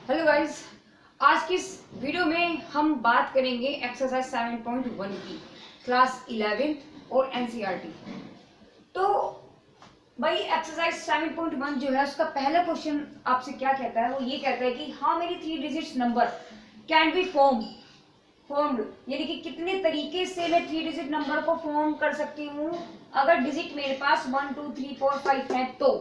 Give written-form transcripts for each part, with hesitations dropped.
Hello guys, आज की इस वीडियो में हम बात करेंगे एक्सरसाइज 7.1 की क्लास 11th और एनसीईआरटी। तो भाई एक्सरसाइज 7.1 जो है उसका पहला क्वेश्चन आपसे क्या कहता है, वो ये कहता है कि how many 3 digits number can be formed, यानी कि कितने तरीके से मैं 3 डिजिट नंबर को फॉर्म कर सकती हूँ अगर डिजिट मेरे पास 1 2 3 4 5 है। तो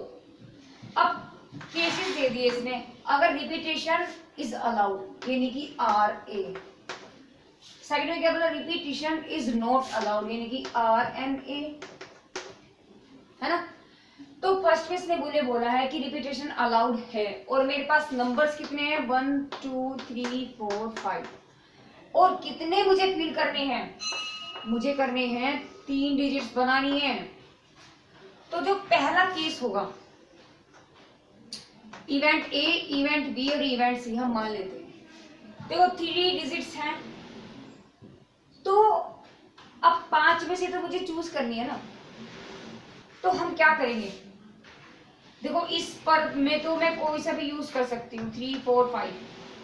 अब केसेस दे दिए इसने, अगर रिपीटेशन इज अलाउड यानी कि RA, सेकंड में क्या बोला, रिपीटेशन इज नॉट अलाउड यानी कि RNA, है ना। तो फर्स्ट में इसने बोला है कि रिपीटेशन अलाउड है और मेरे पास नंबर्स कितने हैं 1 2 3 4 5 और कितने मुझे फिल करने हैं, मुझे करने हैं 3 डिजिट्स बनानी है। तो जो पहला केस होगा इवेंट ए, इवेंट बी और इवेंट सी हम मान लेते हैं। देखो 3 डिजिट्स हैं, तो अब 5 में से तो मुझे चूज करनी है ना। तो हम क्या करेंगे, देखो इस पर में तो मैं कोई सा भी यूज कर सकती हूँ 3 4 5,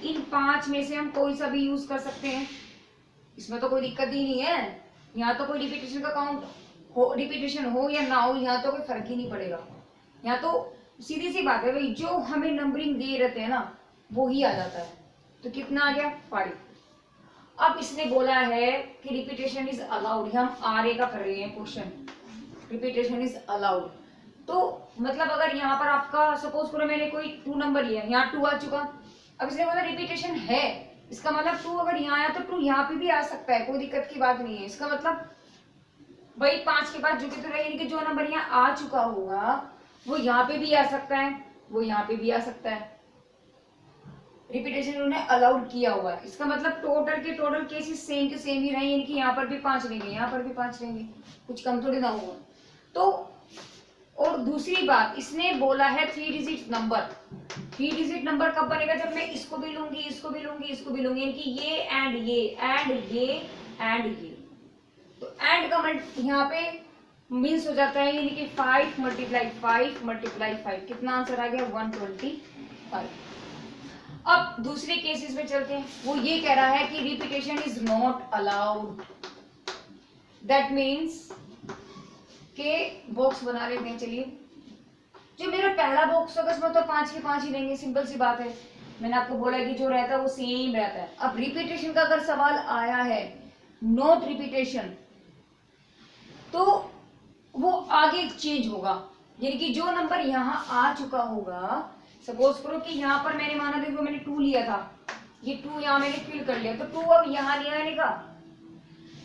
इन 5 में से हम कोई सा भी यूज कर सकते हैं, इसमें तो कोई दिक्कत ही नहीं है। यहाँ तो कोई रिपीटेशन का काउंट हो, रिपीटेशन हो या ना हो, यहाँ तो कोई फर्क ही नहीं पड़ेगा। यहाँ तो सीधी सी बात है भाई, जो हमें नंबरिंग दे रहते हैं ना वो ही आ जाता है। तो कितना आ गया 5। अब इसने बोला है कि रिपीटेशन इज अलाउड, हम RA का कर रहे हैं क्वेश्चन, रिपीटेशन इज अलाउड। तो मतलब अगर यहाँ पर आपका सपोज करो मैंने कोई 2 नंबर लिया, यहाँ 2 आ चुका, अब इसने बोला रिपीटेशन है, इसका मतलब 2 अगर यहाँ आया तो 2 यहाँ पे भी आ सकता है, कोई दिक्कत की बात नहीं है। इसका मतलब भाई 5 के बाद जो कितना यानी कि जो नंबर यहाँ आ चुका होगा वो यहाँ पे भी आ सकता है, वो यहाँ पे भी आ सकता है। रिपीटेशन उन्होंने अलाउड किया हुआ है, इसका मतलब टोटल के टोटल केसेस सेम के सेम ही रहे, यानी कि यहाँ पर भी 5 रहेंगे, यहाँ पर भी 5 रहेंगे, कुछ कम थोड़ी ना होगा। तो और दूसरी बात इसने बोला है 3 डिजिट नंबर। 3 डिजिट नंबर कब बनेगा, जब मैं इसको भी लूंगी, इसको भी लूंगी, इसको भी लूंगी, यानी कि ये एंड ये एंड ये एंड ये। तो एंड का यहाँ पे मीन्स हो जाता है, यानी कि 5 मल्टीप्लाई 5 कितना आंसर आ गया 125। अब दूसरे केसेस में चलते हैं, वो ये कह रहा है कि repetition is not allowed, that means के बॉक्स बना लेते हैं। चलिए जो मेरा पहला बॉक्स होगा उसमें तो 5 के 5 ही रहेंगे, सिंपल सी बात है, मैंने आपको बोला कि जो रहता है वो सेम रहता है। अब रिपीटेशन का अगर सवाल आया है, नॉट रिपीटेशन, तो वो आगे चेंज होगा, यानी कि जो नंबर यहाँ आ चुका होगा, सपोज करो कि यहाँ पर मैंने माना देखो मैंने 2 लिया था, ये 2 यहाँ मैंने फिल कर लिया, तो 2 अब यहाँ नहीं आने का,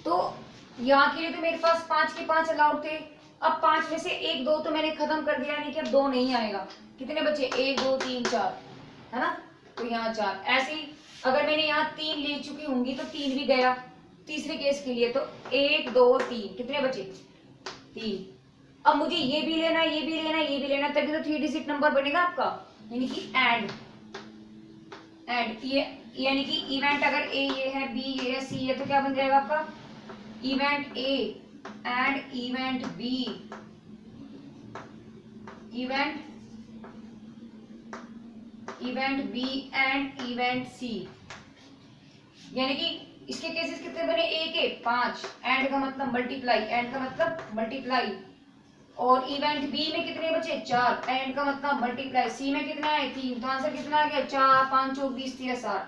तो यहाँ के लिए तो मेरे पास 5 के 5 अलाउड थे। अब 5 में से 1 2 तो मैंने खत्म कर दिया, यानी कि अब 2 नहीं आएगा, कितने बचे 1 2 3 4, है ना। तो यहाँ 4, ऐसे ही अगर मैंने यहाँ 3 ले चुकी होंगी तो 3 भी गया तीसरे केस के लिए, तो 1 2 3 कितने बचे 3। अब मुझे ये भी लेना, ये भी लेना, ये भी लेना, तभी तो 3 डिजिट नंबर बनेगा आपका, यानी कि एंड ये, यानी कि इवेंट अगर ए ये है, बी ये है, सी ये, तो क्या बन जाएगा आपका event A and event B, event B and event C, यानी कि इसके केसेस कितने बने, ए के 5, एंड का मतलब मल्टीप्लाई, एंड का मतलब मल्टीप्लाई, और इवेंट बी में कितने बचे 4, एंड का मतलब मल्टीप्लाई, सी में कितना है 3, तो आंसर कितना आ गया 4 5 4 20 30 60।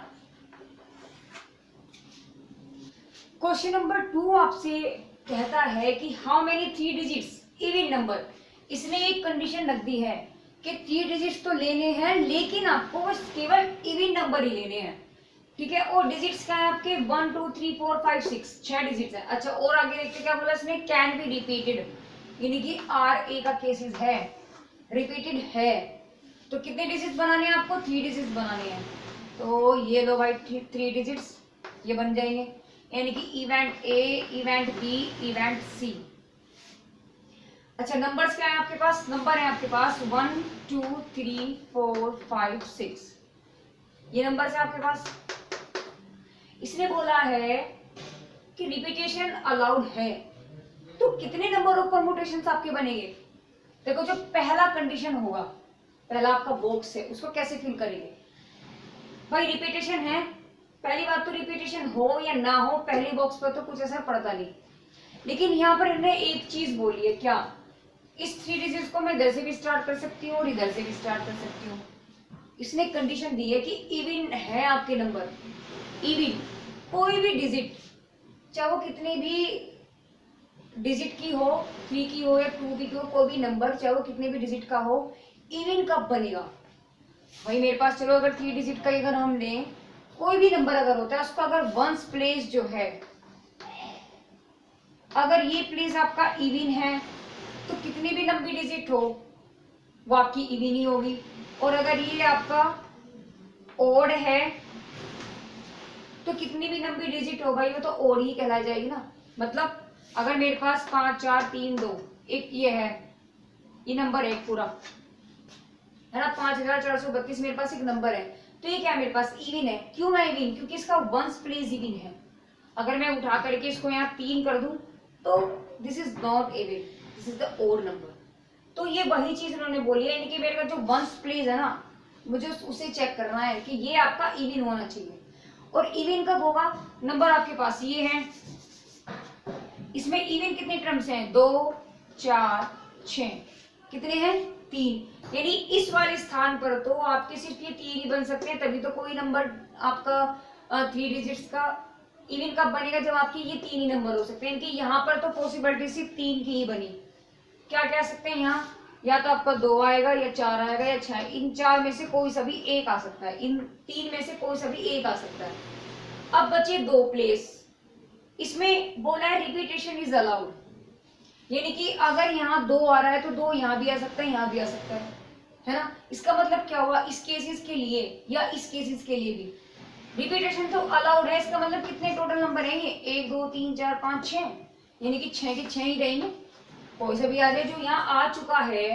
क्वेश्चन नंबर 2 आपसे कहता है कि how many 3 digits even number, इसने एक कंडीशन रख दी है कि 3 डिजिट्स तो लेने हैं लेकिन आपको बस केवल इवन नंबर ही लेने हैं, ठीक है। और डिजिट्स क्या है आपके 1 2 3 4 5 6 डिजिट्स है। अच्छा और आगे देखते क्या बोला इसने, कैन बी रिपीटेड, यानी कि RA का केसेस है, रिपीटेड है। तो कितने डिजिट्स बनाने हैं आपको, 3 डिजिट्स बनाने हैं। तो ये लो भाई 3 डिजिट्स ये बन जाएंगे, यानी कि event A, event B, event C. अच्छा नंबर्स क्या है आपके पास, नंबर है आपके पास 1 2 3 4 5 6, ये नंबर्स है आपके पास। इसने बोला है कि रिपीटेशन अलाउड है, तो कितने नंबर ऑफ परमुटेशंस आपके बनेंगे। देखो जो पहला कंडीशन होगा, पहला आपका बॉक्स है उसको कैसे फिल करेंगे, भाई रिपीटेशन है, पहली बात तो रिपीटेशन हो या ना हो पहली बॉक्स पर तो कुछ असर पड़ता नहीं, लेकिन यहाँ पर इन्होंने एक चीज बोली है, क्या, इस 3 डिजिट्स को मैं इधर से भी स्टार्ट कर सकती हूँ और इधर से भी स्टार्ट कर सकती हूँ। इसने कंडीशन दी है कि इवन है आपके नंबर, इवन कोई भी डिजिट, चाहे वो कितनी भी डिजिट की हो, 3 की हो या 2 की हो, कोई भी नंबर चाहे वो कितने भी डिजिट का हो, इवन कब बनेगा। भाई मेरे पास चलो अगर 3 डिजिट का अगर हम लें, कोई भी नंबर अगर होता है उसका अगर वंस प्लेस जो है, अगर ये प्लेस आपका इवन है तो कितनी भी लंबी डिजिट हो वो आपकी इवन ही होगी, और अगर ये आपका ओड है तो कितनी भी लंबी डिजिट हो भाई वो तो ओड ही कहलाई जाएगी ना। मतलब अगर मेरे पास 5 4 3 2 एक ये है, ये नंबर है पूरा है ना, 5432 मेरे पास एक नंबर है, तो ये क्या है मेरे पास इवन है। क्यों है इवन? क्योंकि इसका वंस प्लेस इवन है। अगर मैं उठा करके इसको यहाँ 3 कर दूं तो this is not even, this is the odd number. तो ये वही चीज उन्होंने बोली है, यानी कि मेरे का जो वंस प्लेस है ना, मुझे उसे चेक करना है कि ये आपका इवन होना चाहिए। और इवन कब होगा? नंबर आपके पास ये है, इसमें इवन कितने टर्म्स हैं? 2 4 6, कितने हैं? 3। यानी इस वाले स्थान पर तो आपके सिर्फ ये 3 ही बन सकते हैं, तभी तो कोई नंबर आपका 3 डिजिट्स का इवन कब बनेगा? जब आपके ये 3 ही नंबर हो सकते हैं। इनकी यहाँ पर तो पॉसिबिलिटी सिर्फ 3 की ही बनी। क्या कह सकते हैं यहाँ? या तो आपका 2 आएगा या 4 आएगा या 6, इन 4 में से कोई सा भी एक आ सकता है, इन 3 में से कोई सा भी एक आ सकता है। अब बचे 2 प्लेस, इसमें बोला है रिपीटेशन इज अलाउड, यानी कि अगर यहाँ 2 आ रहा है तो 2 यहाँ भी आ सकता है, यहाँ भी आ सकता है ना। इसका मतलब क्या हुआ? इस केसेस के लिए या इस केसेस के लिए भी रिपीटेशन तो अलाउड है। इसका मतलब कितने टोटल नंबर हैं ये? 1 2 3 4 5 6, यानी कि 6 के 6 ही रहेंगे, कोई सा भी आ जाए जो यहाँ आ चुका है।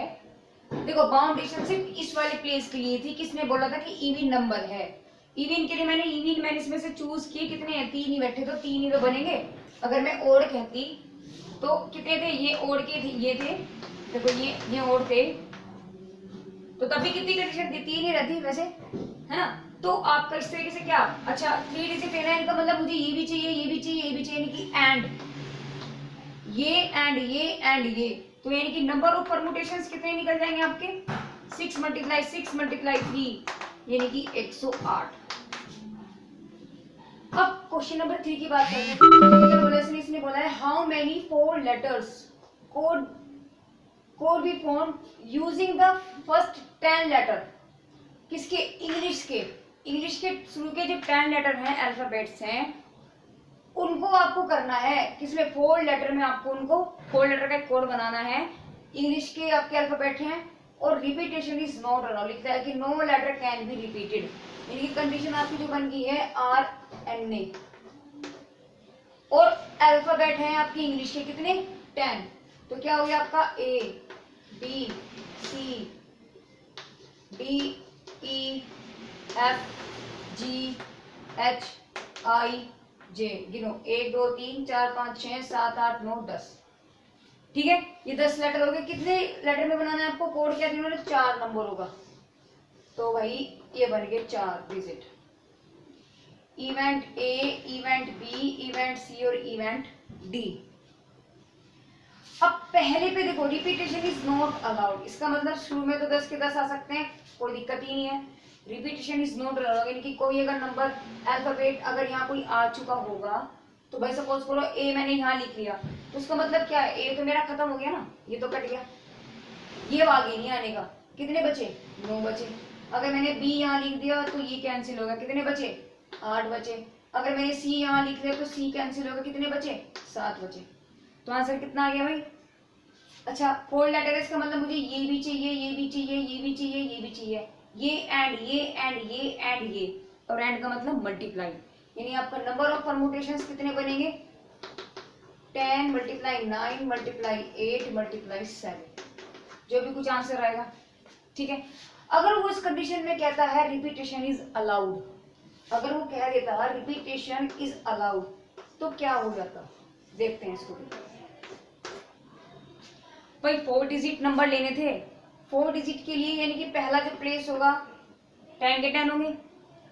देखो बाउंडेशन सिर्फ इस वाले प्लेस के लिए थी, किसने बोला था कि इवन नंबर है। इवन के लिए मैंने इसमें से चूज किए, कितने हैं? 3 ही बैठे, तो 3 ही तो बनेंगे। अगर मैं ओड कहती तो कितने थे? ये ओड के थे, ये थे, देखो ये ओड थे, तो तभी कितनी कंडीशन थी? 3 ही रहती वैसे, है ना। तो आपका इस तरीके से क्या, अच्छा 3 डिजिट है, इनका मतलब मुझे ये भी चाहिए, ये भी चाहिए, ये भी चाहिए, यानी कि एंड ये एंड ये एंड ये, तो यानी कि नंबर ऑफ परम्यूटेशंस कितने निकल जाएंगे आपके? 6 × 6 × 3, यानी कि 108। अब क्वेश्चन नंबर 3 की बात करते हैं। इसने बोला है how many 4 letters code be form using the first 10 letter. किसके? इंग्लिश के शुरू के जो 10 लेटर हैं, अल्फाबेट्स हैं, उनको आपको करना है किसमें? 4 लेटर में आपको उनको 4 लेटर का कोड बनाना है। इंग्लिश के आपके अल्फाबेट हैं और रिपीटेशन इज नॉट अलाउड, लिखता है कि no letter can be repeated. यानी कंडीशन आपकी जो बन गई है RNA, और अल्फाबेट हैं आपकी इंग्लिश के कितने? 10। तो क्या हो गया आपका? A B C D E F G H I J। गिनो, 1 2 3 4 5 6 7 8 9 10। ठीक है, ये 10 लेटर हो गए। कितने लेटर में बनाना है आपको कोड? क्या दिया? 4 नंबर होगा, तो भाई ये बन गए 4 digit. Event A, event B, event C और इवेंट D। अब पहले पे देखो रिपीटेशन इज नॉट अलाउड, इसका मतलब शुरू में तो 10 के 10 आ सकते हैं, कोई दिक्कत ही नहीं है। रिपीटेशन इज नॉट अलाउड, यानी कि कोई अगर नंबर अल्फाबेट अगर यहाँ कोई आ चुका होगा, तो भाई सपोज करो A मैंने यहाँ लिख लिया, तो उसका मतलब क्या है? A तो मेरा खत्म हो गया ना, ये तो कट गया, ये आगे नहीं आने का। कितने बचे? 9 बचे। अगर मैंने B यहाँ लिख दिया तो ये कैंसिल होगा, कितने बचे? 8 बचे। अगर मैंने C यहाँ लिख दिया तो C कैंसिल होगा, कितने बचे? 7 बचे। तो आंसर कितना आ गया भाई? अच्छा 4 लेटर है, इसका मतलब मुझे ये भी चाहिए, ये भी चाहिए, ये भी चाहिए, ये भी चाहिए, ये एंड ये एंड ये एंड ये, और एंड का मतलब मल्टीप्लाई, यानी आपका नंबर ऑफ परम्यूटेशंस कितने बनेंगे? 10 × 9 × 8 × 7, जो भी कुछ आंसर आएगा। ठीक है, अगर वो इस कंडीशन में कहता है रिपीटेशन इज अलाउड, अगर वो कह देता है रिपीटेशन इज अलाउड, तो क्या हो जाता? देखते हैं इसको। भाई 4 डिजिट नंबर लेने थे, 4 डिजिट के लिए यानी कि पहला जो प्लेस होगा 10 के 10 होंगे,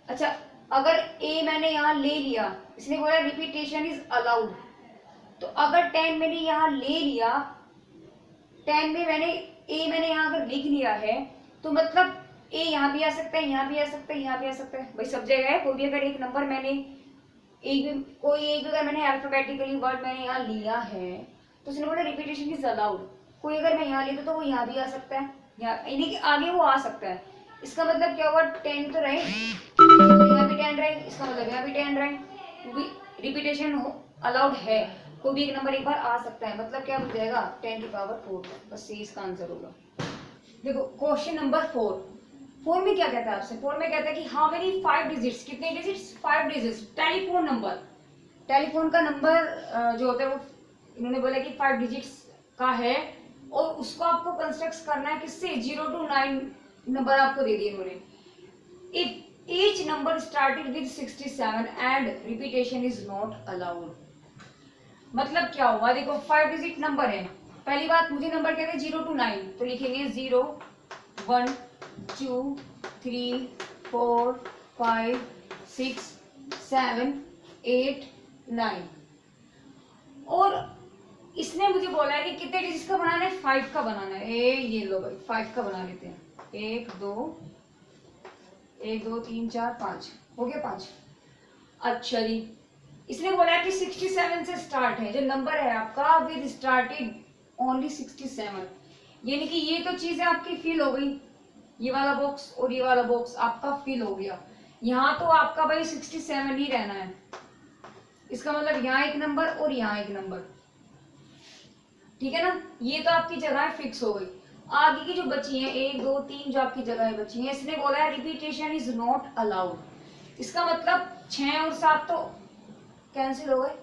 अच्छा, अगर ए मैंने यहाँ ले लिया, इसने बोला रिपीटेशन इज अलाउड, तो अगर 10 मैंने यहाँ ले लिया, 10 में मैंने यहाँ अगर लिख लिया है, तो मतलब ए यहाँ भी आ सकता है, यहाँ भी आ सकता है, यहाँ भी आ सकता है, भाई सब जगह है। कोई भी अगर एक नंबर मैंने कोई एक अगर मैंने अल्फाबेटिकली वर्ड मैंने यहाँ लिया है, तो उसने बोला रिपीटेशन इज अलाउड। कोई अगर मैं यहाँ लेता तो वो यहाँ भी आ सकता है, यानी कि आगे वो आ सकता है। इसका मतलब क्या हुआ, 10 तो रहे, यहाँ भी 10 रहे, इसका मतलब यहाँ भी 10 रहे, क्योंकि रिपीटेशन अलाउड है। कोई भी एक नंबर एक बार आ सकता है, मतलब क्या बन जाएगा 10 की पावर 4, बस ये इसका आंसर होगा। देखो क्वेश्चन नंबर 4 में क्या कहता है आपसे, 4 में कहता है कि हाउ मेनी 5 डिजिट्स, कितने digits, 5 digits telephone number, telephone का नंबर जो होता है वो इन्होंने बोला कि 5 डिजिट्स का है, और उसको आपको कंस्ट्रक्ट करना है किससे, 0 to 9 नंबर आपको दे दिए इन्होंने। If each number started with 67 and repetition is not allowed, मतलब क्या हुआ, देखो 5 डिजिट नंबर है। पहली बात मुझे नंबर कहते हैं 0 to 9, तो लिखेंगे 0 1 2 3 4 5 6 7 8 9, और इसने मुझे बोला है कि कितने डिजिट का बनाना है, 5 का बनाना है। ये लो भाई 5 का बना लेते हैं, 1 2 3 4 5 हो गया 5। अच्छा जी, इसने बोला है कि 67 से स्टार्ट है, जो नंबर है आपका विद स्टार्टेड ओनली 67, यानी कि ये तो चीजें आपकी फिल हो गई, ये वाला बॉक्स और ये वाला बॉक्स आपका फिल हो गया। यहाँ तो आपका भाई 67 ही रहना है, इसका मतलब यहाँ एक नंबर और यहाँ एक नंबर, ठीक है ना, ये तो आपकी जगह फिक्स हो गई। आगे की जो बची है 1 2 3 जो आपकी जगह बची है, इसने बोला है रिपीटेशन इज नॉट अलाउड, इसका मतलब 6 और 7 तो कैंसिल हो गए,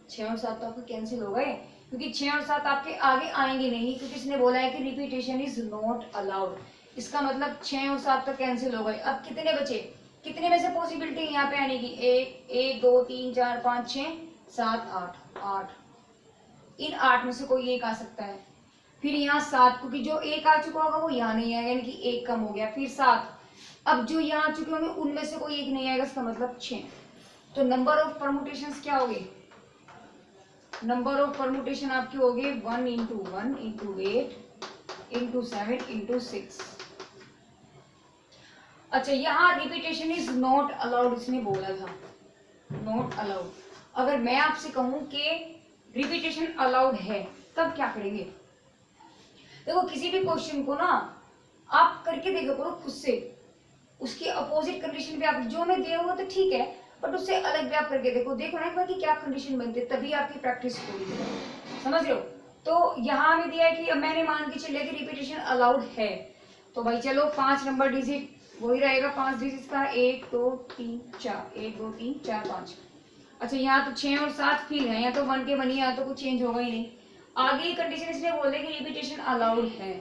6 और 7 तो आपके कैंसिल हो गए, क्योंकि 6 और 7 आपके आगे आएंगे नहीं, क्योंकि इसने बोला है कि रिपीटेशन इज नॉट अलाउड। इसका मतलब 6 और 7 तो कैंसिल हो गए। अब कितने बचे, कितने में से पॉसिबिलिटी यहाँ पे आने की, 1 2 3 4 5 6 7 8, इन 8 में से कोई एक आ सकता है। फिर यहाँ 7, क्योंकि जो एक आ चुका होगा वो यहाँ नहीं आएगा, यानी कि एक कम हो गया। फिर 7, अब जो यहाँ आ चुके होंगे उनमें से कोई एक नहीं आएगा, इसका मतलब 6। तो नंबर ऑफ परमुटेशंस क्या होगी, नंबर ऑफ परमुटेशन आपकी होगी 1 into 1 into 8 into 7 into 6। अच्छा, यहाँ रिपीटेशन इज नॉट अलाउड इसने बोला था, नॉट अलाउड। अगर मैं आपसे कहूं कि रिपीटेशन अलाउड है, तब क्या करेंगे। देखो किसी भी क्वेश्चन को ना आप करके देखो करो खुद से, उसकी अपोजिट कंडीशन पे आप जो मैं दिया हुआ तो ठीक है, बट उससे अलग भी आप करके देखो, देखो ना एक बार कि क्या कंडीशन बनती है, तभी आपकी प्रैक्टिस होगी, समझ रहे हो। तो यहाँ हमें दिया है कि मैंने मान के चलिए कि रिपीटेशन अलाउड है, तो भाई चलो 5 नंबर डिजिट वही रहेगा, 5 डिजिट का 1 2 3 4, 1 2 3 4 5। अच्छा, यहाँ तो 6 और 7 फिल है, यहाँ तो 1 के 1 ही, यहाँ तो कुछ चेंज होगा ही नहीं। आगे कंडीशन इसलिए बोले कि रिपीटेशन अलाउड है,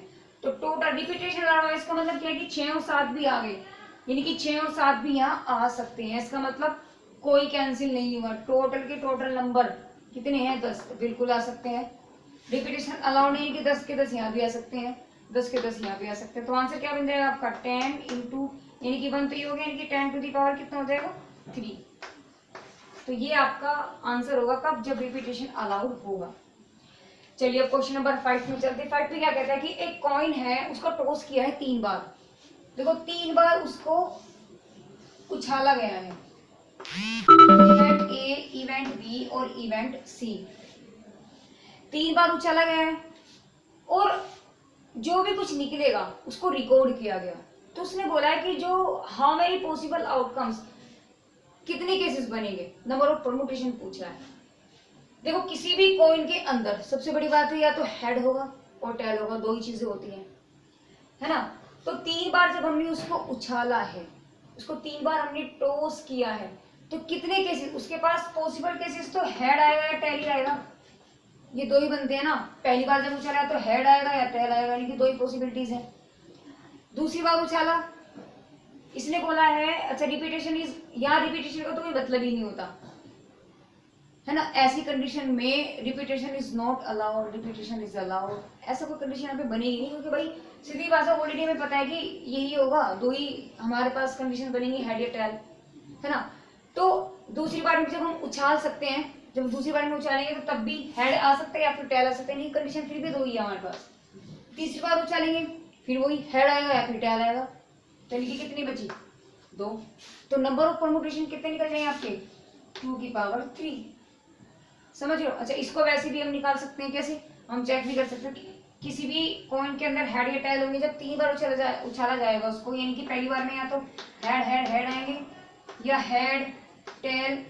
तो टोटल रिपीटेशन अलाउड है, इसका मतलब क्या है कि 6 और 7 भी आ गए, यानी कि 6 और 7 भी यहाँ आ सकते हैं। इसका मतलब कोई कैंसिल नहीं हुआ, टोटल के टोटल नंबर कितने हैं, 10 बिल्कुल आ सकते हैं। रिपीटेशन अलाउड नहीं कि 10 के 10 यहाँ भी आ सकते हैं, 10 के 10 यहाँ भी आ सकते हैं। तो आंसर क्या बन जाएगा आपका 10 इंटू, यानी कि 1 तो ये हो गया, यानी कि 10 टू दी पावर कितना हो जाएगा 3। तो ये आपका आंसर होगा कब, जब रिपीटेशन अलाउड होगा। चलिए अब क्वेश्चन नंबर 5 में चलते हैं। 5 में क्या कहता है कि एक कॉइन है, उसको टॉस किया है 3 बार, देखो 3 बार उसको उछाला गया है, इवेंट ए, इवेंट बी और इवेंट सी, 3 बार उछाला गया है, और जो भी कुछ निकलेगा उसको रिकॉर्ड किया गया। तो उसने बोला है कि जो हाउ मेनी पॉसिबल आउटकम्स, कितने केसेस बनेंगे, नंबर ऑफ परमुटेशन पूछ रहा है। देखो किसी भी कॉइन के अंदर सबसे बड़ी बात है या तो हेड होगा और टेल होगा, 2 ही चीजें होती हैं, है ना। तो 3 बार जब हमने उसको उछाला है, उसको 3 बार हमने टॉस किया है, तो कितने केसेस उसके पास पॉसिबल केसेस, तो हेड आएगा या टेल ही आएगा, ये 2 ही बनते हैं ना। पहली बार जब उछाला तो हेड आएगा या टेल आएगा, यानी कि 2 ही पॉसिबिलिटीज है। दूसरी बार उछाला, इसने बोला है, अच्छा रिपीटेशन इज, यहाँ रिपीटेशन का तो कोई मतलब ही नहीं होता, है ना। ऐसी कंडीशन में repetition is not allowed, repetition is allowed, ऐसा कोई कंडीशन यहाँ पे बनेगी नहीं, क्योंकि भाई सीधी बात है ऑलरेडी हमें पता है कि यही होगा, दो ही हमारे पास कंडीशन बनेगी, हेड या टेल, है ना। तो दूसरी बार में जब हम उछाल सकते हैं, जब दूसरी बार में उछालेंगे तो तब भी हेड आ सकता है या फिर टेल आ सकता है, नहीं कंडीशन फिर भी दो ही है हमारे पास। तीसरी बार उछालेंगे फिर वही हेड आएगा या फिर टेल आएगा, टेल की कितनी बची, 2। तो नंबर ऑफ परमुटेशन कितने निकल जाएंगे आपके, 2 की पावर 3, समझ रहे हो। अच्छा इसको वैसे भी हम निकाल सकते हैं, कैसे, हम चेक भी कर सकते हैं कि किसी भी कॉइन के अंदर हेड या टेल होंगे, जब 3 बार उछाला जाएगा उसको, यानी कि पहली बार में या तो हेड हेड हेड आएंगे, या हेड टेल,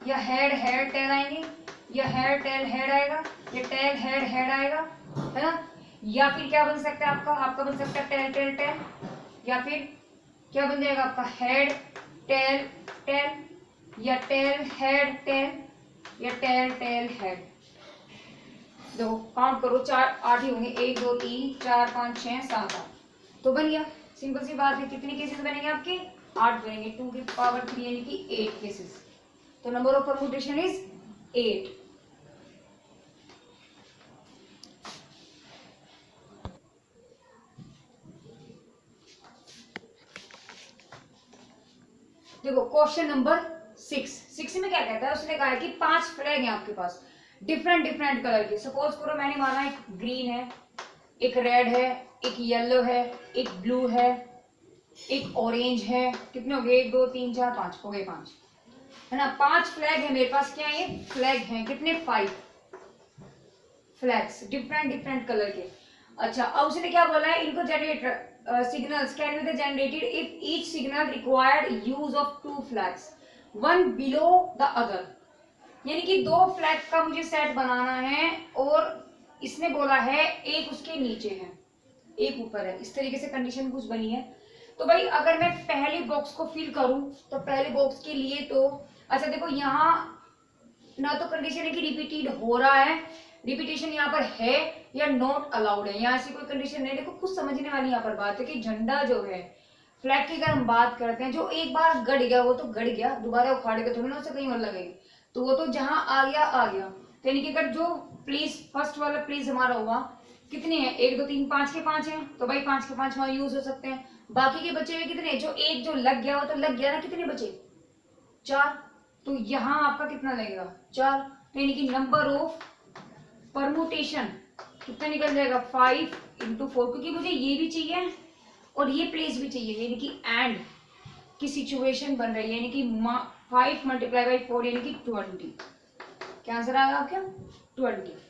या हेड हेड टेल आएंगे, या हेड टेल हेड आएगा, या टेल हेड हेड आएगा, है ना। या फिर क्या बन सकता है आपका बन सकता है टेल टेल टेल, या फिर क्या बन जाएगा आपका हेड टेल टेल, या टेल हेड टेल, या टेल टेल हेड। देखो काउंट करो, 4 8 ही होंगे, 1 2 3 4 5 6 7 8, तो बन गया। सिंपल सी बात है, कितने केसेस बनेंगे आपके, 8 बनेंगे, 2 की पावर 3 यानी कि 8 केसेस। तो नंबर ऑफ परमुटेशन इज 8। देखो क्वेश्चन नंबर 6 में क्या कहता है, उसने कहा है कि 5 फ्लैग हैं आपके पास डिफरेंट डिफरेंट कलर के। सपोज करो मैंने माना एक ग्रीन है, एक रेड है, एक येलो है, एक ब्लू है, एक ऑरेंज है, कितने हो गए, 1 2 3 4 5 हो गए, 5 है ना। 5 फ्लैग है मेरे पास, क्या ये फ्लैग हैं, कितने, 5 फ्लैग्स डिफरेंट डिफरेंट कलर के। अच्छा अब उसने क्या बोला है, इनको generate signals can be generated if each signal required use of 2 flags, one below the other। यानी कि 2 फ्लैग का मुझे सेट बनाना है, और इसने बोला है एक उसके नीचे है एक ऊपर है, इस तरीके से कंडीशन कुछ बनी है। तो भाई अगर मैं पहले बॉक्स को फिल करूं तो पहले बॉक्स के लिए तो अच्छा देखो यहाँ ना तो कंडीशन है कि रिपीटेड हो रहा है, रिपीटेशन यहाँ पर है या नॉट अलाउड है, यहाँ ऐसी कोई कंडीशन नहीं। देखो कुछ समझने वाली यहाँ पर बात है कि झंडा जो है फ्लैग की अगर हम बात करते हैं, जो एक बार गड़ गया वो तो गड़ गया, दोबारा उखाड़ के थोड़ी ना उसे कहीं और लगेगी, तो वो तो जहां आ गया आ गया। तो यानी कि अगर जो प्लेस फर्स्ट वाला प्लेस हमारा होगा, कितने हैं, 1 2 3 5 के 5 हैं, तो भाई 5 के 5 वहां यूज हो सकते हैं। बाकी के बचे हुए कितने, जो एक जो लग गया वो तो लग गया ना, कितने बचे, 4, तो यहाँ आपका कितना लगेगा, 4। तो यानी कि नंबर ऑफ परमुटेशन कितना निकल जाएगा, 5 × 4, क्योंकि मुझे ये भी चाहिए और ये प्लेस भी चाहिए, यानी कि एंड की सिचुएशन बन रही है, यानी कि 5 × 4 यानी कि 20। क्या आंसर आएगा आपका, 20।